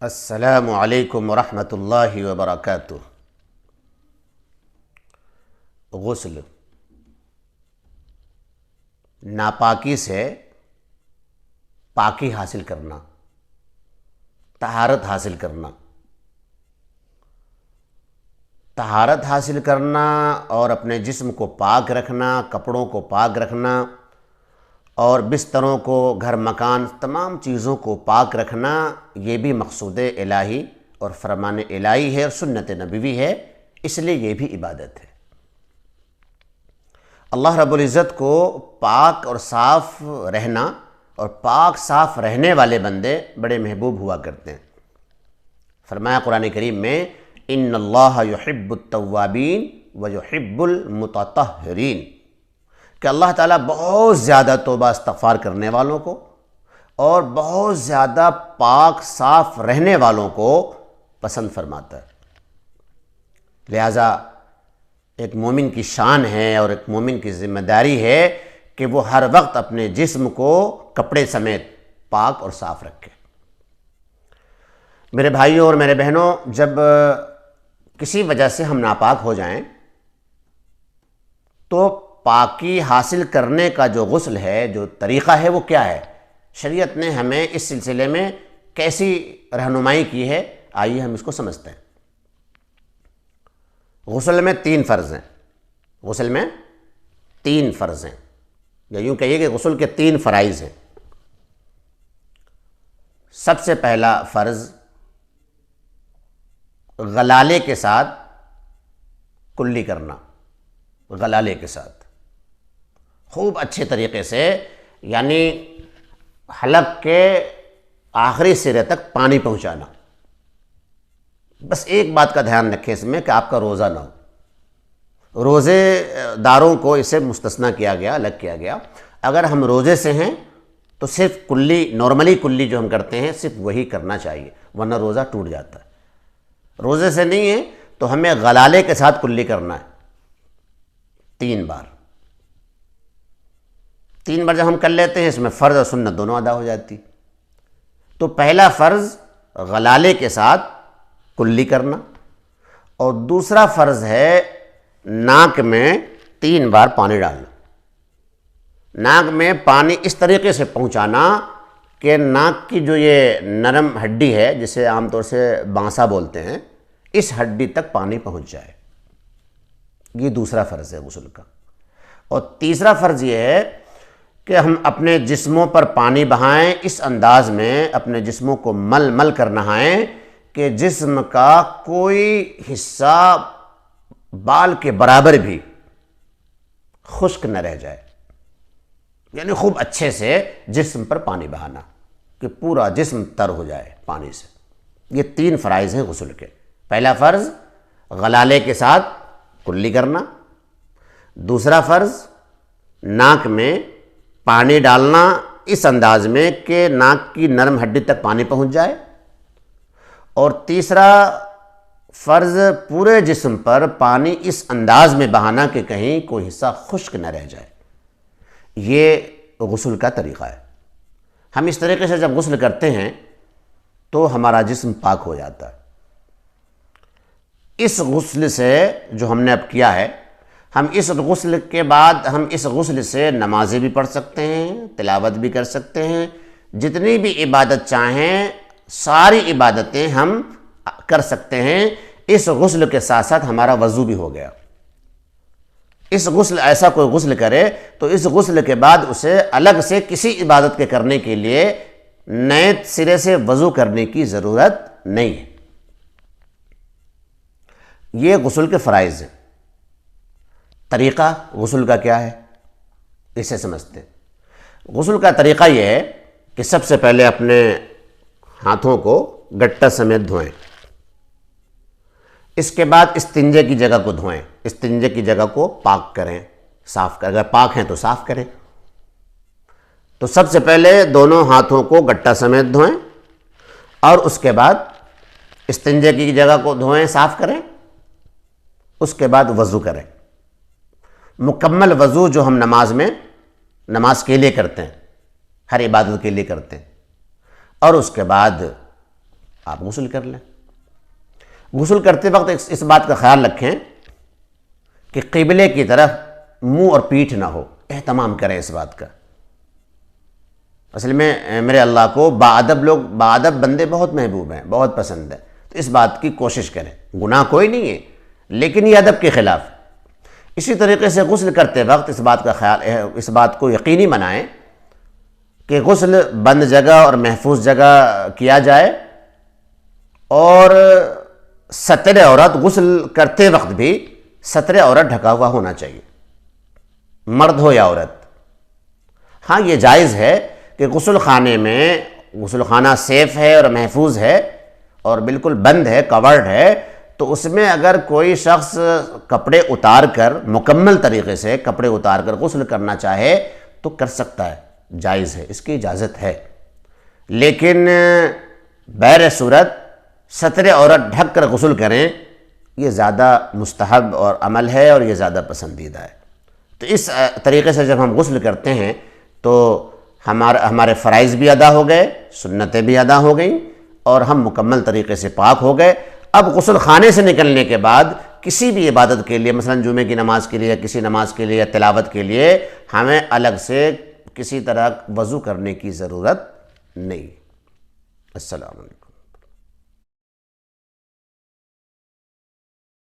السلام علیکم ورحمۃ اللہ وبرکاتہ۔ غسل ناپاکی سے پاکی حاصل کرنا، طہارت حاصل کرنا، طہارت حاصل کرنا اور اپنے جسم کو پاک رکھنا، کپڑوں کو پاک رکھنا اور بستروں کو، گھر مکان، تمام چیزوں کو پاک رکھنا، یہ بھی مقصود الہی اور فرمان الہی ہے اور سنت نبوی ہے، اس لیے یہ بھی عبادت ہے۔ اللہ رب العزت کو پاک اور صاف رہنا اور پاک صاف رہنے والے بندے بڑے محبوب ہوا کرتے ہیں۔ فرمایا قرآن کریم میں ان اللہ یحب التوابین ویحب المتطہرین، کہ اللہ تعالیٰ بہت زیادہ توبہ استغفار کرنے والوں کو اور بہت زیادہ پاک صاف رہنے والوں کو پسند فرماتا ہے۔ لہٰذا ایک مومن کی شان ہے اور ایک مومن کی ذمہ داری ہے کہ وہ ہر وقت اپنے جسم کو کپڑے سمیت پاک اور صاف رکھے۔ میرے بھائیوں اور میرے بہنوں، جب کسی وجہ سے ہم ناپاک ہو جائیں تو پاکی حاصل کرنے کا جو غسل ہے، جو طریقہ ہے، وہ کیا ہے؟ شریعت نے ہمیں اس سلسلے میں کیسی رہنمائی کی ہے، آئیے ہم اس کو سمجھتے ہیں۔ غسل میں 3 فرض ہیں، غسل میں 3 فرض ہیں، یا یوں کہیے کہ غسل کے 3 فرائض ہیں۔ سب سے پہلا فرض غلالے کے ساتھ کلی کرنا، غلالے کے ساتھ خوب اچھے طریقے سے، یعنی حلق کے آخری سرے تک پانی پہنچانا۔ بس ایک بات کا دھیان رکھیں اس میں کہ آپ کا روزہ نہ ہو، روزے داروں کو اسے مستثنیٰ کیا گیا، الگ کیا گیا۔ اگر ہم روزے سے ہیں تو صرف کلی، نارملی کلی جو ہم کرتے ہیں صرف وہی کرنا چاہیے، ورنہ روزہ ٹوٹ جاتا ہے۔ روزے سے نہیں ہے تو ہمیں غلالے کے ساتھ کلی کرنا ہے 3 بار۔ 3 بار جب ہم کر لیتے ہیں، اس میں فرض اور سنت دونوں ادا ہو جاتی۔ تو پہلا فرض غلالے کے ساتھ کلی کرنا، اور دوسرا فرض ہے ناک میں 3 بار پانی ڈالنا۔ ناک میں پانی اس طریقے سے پہنچانا کہ ناک کی جو یہ نرم ہڈی ہے، جسے عام طور سے بانسا بولتے ہیں، اس ہڈی تک پانی پہنچ جائے۔ یہ دوسرا فرض ہے غسل کا۔ اور تیسرا فرض یہ ہے کہ ہم اپنے جسموں پر پانی بہائیں، اس انداز میں اپنے جسموں کو مل مل کر نہائیں کہ جسم کا کوئی حصہ بال کے برابر بھی خشک نہ رہ جائے، یعنی خوب اچھے سے جسم پر پانی بہانا کہ پورا جسم تر ہو جائے پانی سے۔ یہ 3 فرائض ہیں غسل کے۔ پہلا فرض غلالے کے ساتھ کلی کرنا، دوسرا فرض ناک میں پانی ڈالنا اس انداز میں کہ ناک کی نرم ہڈی تک پانی پہنچ جائے، اور تیسرا فرض پورے جسم پر پانی اس انداز میں بہانا کہ کہیں کوئی حصہ خشک نہ رہ جائے۔ یہ غسل کا طریقہ ہے۔ ہم اس طریقے سے جب غسل کرتے ہیں تو ہمارا جسم پاک ہو جاتا ہے۔ اس غسل سے جو ہم نے اب کیا ہے، ہم اس غسل کے بعد ہم اس غسل سے نمازیں بھی پڑھ سکتے ہیں، تلاوت بھی کر سکتے ہیں، جتنی بھی عبادت چاہیں ساری عبادتیں ہم کر سکتے ہیں۔ اس غسل کے ساتھ ساتھ ہمارا وضو بھی ہو گیا۔ اس غسل، ایسا کوئی غسل کرے تو اس غسل کے بعد اسے الگ سے کسی عبادت کے کرنے کے لیے نئے سرے سے وضو کرنے کی ضرورت نہیں ہے۔ یہ غسل کے فرائض ہیں۔ طریقہ غسل کا کیا ہے، اسے سمجھتے ہیں۔ غسل کا طریقہ یہ ہے کہ سب سے پہلے اپنے ہاتھوں کو گٹا سمیت دھوئیں، اس کے بعد استنجے کی جگہ کو دھوئیں، استنجے کی جگہ کو پاک کریں، صاف کریں، اگر پاک ہیں تو صاف کریں۔ تو سب سے پہلے دونوں ہاتھوں کو گٹا سمیت دھوئیں، اور اس کے بعد استنجے کی جگہ کو دھوئیں، صاف کریں، اس کے بعد وضو کریں۔ مکمل وضو جو ہم نماز کے لیے کرتے ہیں، ہر عبادت کے لیے کرتے ہیں، اور اس کے بعد آپ غسل کر لیں۔ غسل کرتے وقت اس بات کا خیال رکھیں کہ قبلے کی طرف منہ اور پیٹھ نہ ہو، اہتمام کریں اس بات کا۔ اصل میں میرے اللہ کو باادب بندے بہت محبوب ہیں، بہت پسند ہے، تو اس بات کی کوشش کریں۔ گناہ کوئی نہیں ہے لیکن یہ ادب کے خلاف۔ اسی طریقے سے غسل کرتے وقت اس بات کو یقینی بنائیں کہ غسل بند جگہ اور محفوظ جگہ کیا جائے، اور ستر عورت غسل کرتے وقت بھی ستر عورت ڈھکا ہوا ہونا چاہیے، مرد ہو یا عورت۔ ہاں یہ جائز ہے کہ غسل خانے میں، غسل خانہ سیف ہے اور محفوظ ہے اور بالکل بند ہے، کورڈ ہے، تو اس میں اگر کوئی شخص کپڑے اتار کر، مکمل طریقے سے کپڑے اتار کر غسل کرنا چاہے تو کر سکتا ہے، جائز ہے، اس کی اجازت ہے۔ لیکن بہر صورت ستر عورت ڈھک کر غسل کریں، یہ زیادہ مستحب اور عمل ہے اور یہ زیادہ پسندیدہ ہے۔ تو اس طریقے سے جب ہم غسل کرتے ہیں تو ہمارے فرائض بھی ادا ہو گئے، سنتیں بھی ادا ہو گئیں، اور ہم مکمل طریقے سے پاک ہو گئے۔ اب غسل خانے سے نکلنے کے بعد کسی بھی عبادت کے لیے، مثلا جمعے کی نماز کے لیے یا کسی نماز کے لیے یا تلاوت کے لیے، ہمیں الگ سے کسی طرح وضو کرنے کی ضرورت نہیں۔ السلام علیکم۔